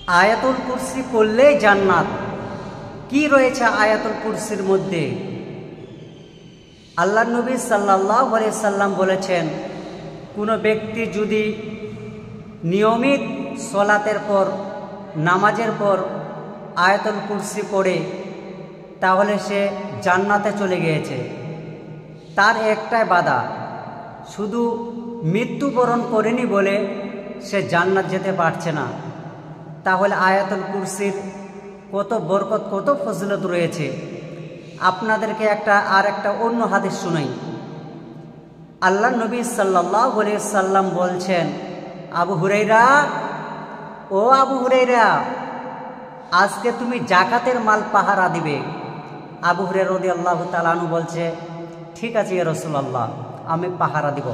আয়াতুল কুরসি পড়লেই জান্নাত। কি রয়েছে আয়াতুল কুরসির মধ্যে? আল্লাহ নবী সাল্লাল্লাহু আলাইহি সাল্লাম বলেছেন, কোনো ব্যক্তি যদি নিয়মিত সলাতের পর, নামাজের পর আয়াতুল কুরসি পড়ে, তাহলে সে জান্নাতে চলে গিয়েছে। তার একটাই বাধা, শুধু মৃত্যুবরণ করেনি বলে সে জান্নাত যেতে পারছে না। তাহলে আয়াতুল কুরসির কত বরকত, কত ফজিলত রয়েছে। আপনাদেরকে একটা অন্য হাদিস শুনাই। আল্লাহ নবী সাল্লাল্লাহু আলাইহি সাল্লাম বলছেন, আবু হুরায়রা, ও আবু হুরায়রা, আজকে তুমি জাকাতের মাল পাহারা দিবে। আবু হুরায়রা রাদিয়াল্লাহু তাআলা আনহু বলছে, ঠিক আছে ইয়া রাসূলুল্লাহ, আমি পাহারা দিব।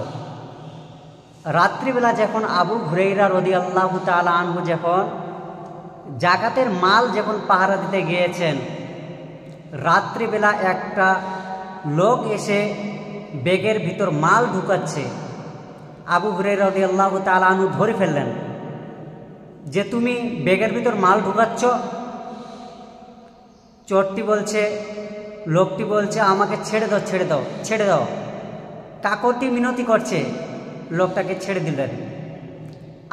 রাত্রিবেলা যখন আবু হুরায়রা রাদিয়াল্লাহু তাআলা আনহু যখন জাকাতের মাল যখন পাহারা দিতে গিয়েছেন, রাত্রিবেলা একটা লোক এসে ব্যাগের ভিতর মাল ঢুকাচ্ছে। আবু হুরায়রা রাদিয়াল্লাহু তাআলা আনহু ধরে ফেললেন যে, তুমি ব্যাগের ভিতর মাল ঢুকাচ্ছ। চোরটি বলছে, লোকটি বলছে, আমাকে ছেড়ে দাও, ছেড়ে দাও, ছেড়ে দাও। কাকতি মিনতি করছে, লোকটাকে ছেড়ে দিলেন।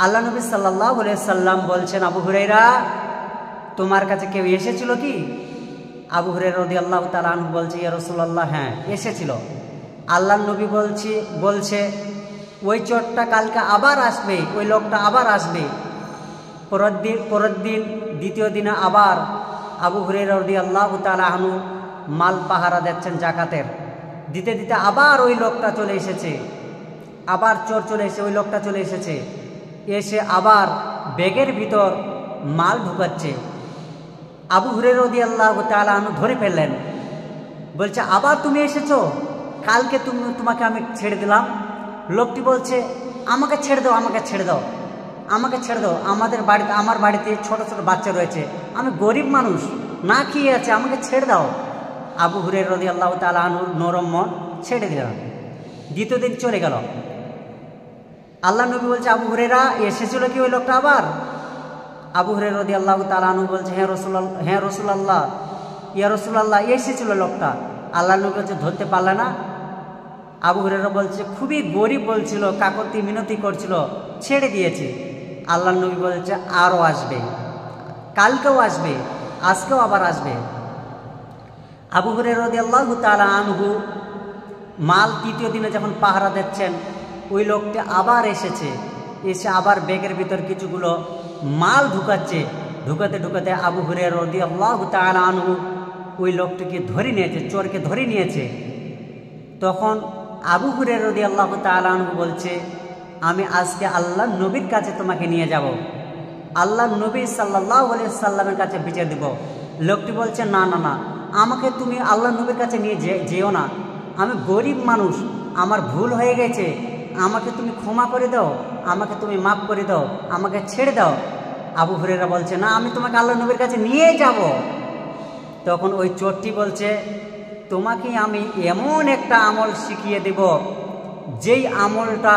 আল্লাহ নবী সাল্লাল্লাহু আলাইহি সাল্লাম বলছেন, আবু হুরায়রা, তোমার কাছে কেউ এসেছিল কি? আবু হুরায়রা রাদিয়াল্লাহু তাআলা আনহু বলছে, ইয়া রাসূলুল্লাহ, হ্যাঁ এসেছিল। আল্লাহ নবী বলছে, ওই চোরটা কালকে আবার আসবে, ওই লোকটা আবার আসবে। পরের দিন দ্বিতীয় দিনে আবার আবু হুরায়রা রাদিয়াল্লাহু তাআলা আনহু মাল পাহারা দিচ্ছেন জাকাতের। দিতে দিতে আবার ওই লোকটা চলে এসেছে, আবার চোর চলে এসে ওই লোকটা চলে এসেছে, এসে আবার ব্যাগের ভিতর মাল ঢুকাচ্ছে। আবু হুরায়রা রাদিয়াল্লাহু তাআলা আনহু ধরে ফেললেন, বলছে, আবার তুমি এসেছো? কালকে তোমাকে আমি ছেড়ে দিলাম। লোকটি বলছে, আমাকে ছেড়ে দাও, আমাকে ছেড়ে দাও, আমাকে ছেড়ে দাও। আমার বাড়িতে ছোট ছোট বাচ্চা রয়েছে, আমি গরিব মানুষ, না খেয়ে আছে, আমাকে ছেড়ে দাও। আবু হুরায়রা রাদিয়াল্লাহু তাআলা আনহুর নরম মন, ছেড়ে দিলাম। দ্বিতীয় দিন চলে গেল। আল্লাহ নবী বলছে, আবু হুরায়রা, এসেছিল কি ওই লোকটা আবার? আবু হুরায়রা রাদিয়াল্লাহু তাআলা আনহু বলছে, হ্যাঁ রাসূলুল্লাহ, ইয়া রাসূলুল্লাহ, এসেছিল লোকটা। আল্লাহ নবী বলছে, ধরতে পারলে না? আবু হুরায়রা বলছে, খুবই গরিব বলছিল, কাকতি মিনতি করছিল, ছেড়ে দিয়েছে। আল্লাহ নবী বলছে, আরও আসবে, কালকেও আসবে, আজকেও আবার আসবে। আবু হুরায়রা রাদিয়াল্লাহু তাআলা আনহু মাল তৃতীয় দিনে যখন পাহারা দিচ্ছেন, ওই লোকটি আবার এসে আবার ব্যাগের ভিতর কিছুগুলো মাল ঢুকাচ্ছে। ঢুকাতে ঢুকাতে আবু হুরায়রা রাদিয়াল্লাহু তাআলা আনহু ওই লোকটিকে ধরে নিয়েছে, চোরকে ধরে নিয়েছে। তখন আবু হুরায়রা রাদিয়াল্লাহু তাআলা আনহু বলছে, আমি আজকে আল্লাহ নবীর কাছে তোমাকে নিয়ে যাব, আল্লাহ নবী সাল্লাল্লাহু আলাইহি সাল্লামের কাছে বিচার দিব। লোকটি বলছে, না না না, আমাকে তুমি আল্লাহ নবীর কাছে নিয়ে যেও না, আমি গরিব মানুষ, আমার ভুল হয়ে গেছে, আমাকে তুমি ক্ষমা করে দাও, আমাকে তুমি মাফ করে দাও, আমাকে ছেড়ে দাও। আবু হুরায়রা বলছে, না, আমি তোমাকে আল্লাহ নবীর কাছে নিয়ে যাব। তখন ওই চোরটি বলছে, তোমাকে আমি এমন একটা আমল শিখিয়ে দেব, যেই আমলটা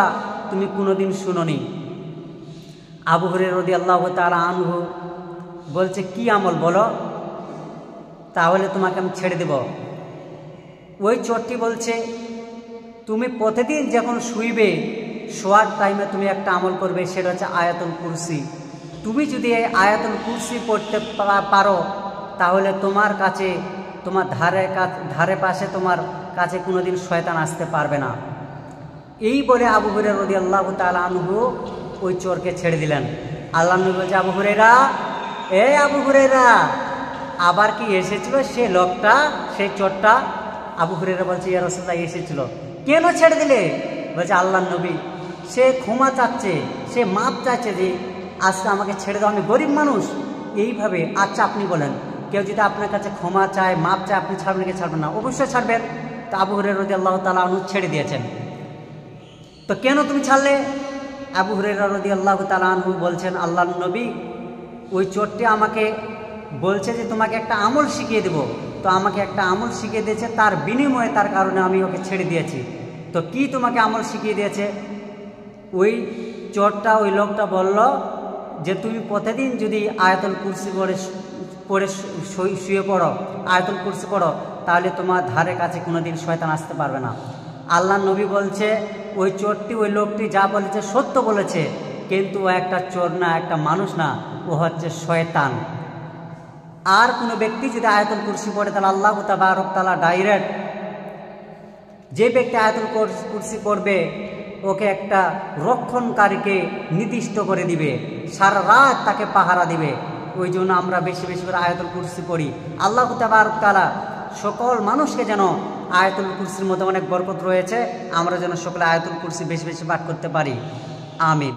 তুমি কোনোদিন শুনোনি। আবু হুরায়রা রাদিয়াল্লাহু তাআলা আনহু বলছে, কি আমল বলো, তাহলে তোমাকে আমি ছেড়ে দেব। ওই চোরটি বলছে, তুমি প্রতিদিন যখন শুইবে, শোয়ার টাইমে তুমি একটা আমল করবে, সেটা হচ্ছে আয়াতুল কুরসি। তুমি যদি এই আয়াতুল কুরসি পড়তে পারো, তাহলে তোমার কাছে, তোমার ধারে পাশে তোমার কাছে কোনোদিন শয়তান আসতে পারবে না। এই বলে আবু হুরায়রা রাদিয়াল্লাহু তাআলা আনহু ওই চোরকে ছেড়ে দিলেন। আল্লাহ নবী বলছে, আবু হুরায়রা, আবু হুরায়রা, আবার কি এসেছিল সে লোকটা, সেই চোরটা? আবু হুরায়রা বলছে, ইয়া রাসূলুল্লাহ, এসেছিল। কেন ছেড়ে দিলে? বলছে, আল্লাহ নবী, সে ক্ষমা চাচ্ছে, সে মাপ চাচ্ছে, যে আজকে আমাকে ছেড়ে দাও, আমি গরিব মানুষ। এইভাবে, আচ্ছা আপনি বলেন, কেউ যদি আপনার কাছে ক্ষমা চায়, মাপ চায়, আপনি ছাড়বেন কি ছাড়বেন না? অবশ্যই ছাড়বেন। তো আবু হুরায়রা রাদিয়াল্লাহু তাআলা আনহু ছেড়ে দিয়েছেন। তো কেন তুমি ছাড়লে? আবু হুরায়রা রাদিয়াল্লাহু তাআলা আনহু বলছেন, আল্লাহ নবী, ওই চোরটি আমাকে বলছে যে তোমাকে একটা আমল শিখিয়ে দেব, তো আমাকে একটা আমল শিখিয়ে দিয়েছে, তার বিনিময়ে, তার কারণে আমি ওকে ছেড়ে দিয়েছি। তো কি তোমাকে আমল শিখিয়ে দিয়েছে? ওই চোরটা, ওই লোকটা বলল যে তুমি প্রতিদিন যদি আয়াতুল কুরসি পড়ে শুয়ে পড়ো, আয়াতুল কুরসি পড়ো, তাহলে তোমার ধারে কাছে কোনোদিন শয়তান আসতে পারবে না। আল্লাহ নবী বলছে ওই চোরটি, ওই লোকটি যা বলেছে সত্য বলেছে, কিন্তু ও একটা চোর না, একটা মানুষ না, ও হচ্ছে শয়তান। আর কোনো ব্যক্তি যদি আয়াতুল কুরসি পড়ে তাহলে আল্লাহ তাবারক তাআলা ডাইরেক্ট, যে ব্যক্তি আয়াতুল কুরসি পড়বে ওকে একটা রক্ষণকারীকে নির্দিষ্ট করে দিবে, সারা রাত তাকে পাহারা দিবে। ওই জন্য আমরা বেশি বেশি করে আয়াতুল কুরসি পড়ি। আল্লাহ তাবারক তাআলা সকল মানুষকে যেন, আয়াতুল কুরসির মধ্যে অনেক বরকত রয়েছে, আমরা যেন সকলে আয়াতুল কুরসি বেশি বেশি পাঠ করতে পারি। আমিন।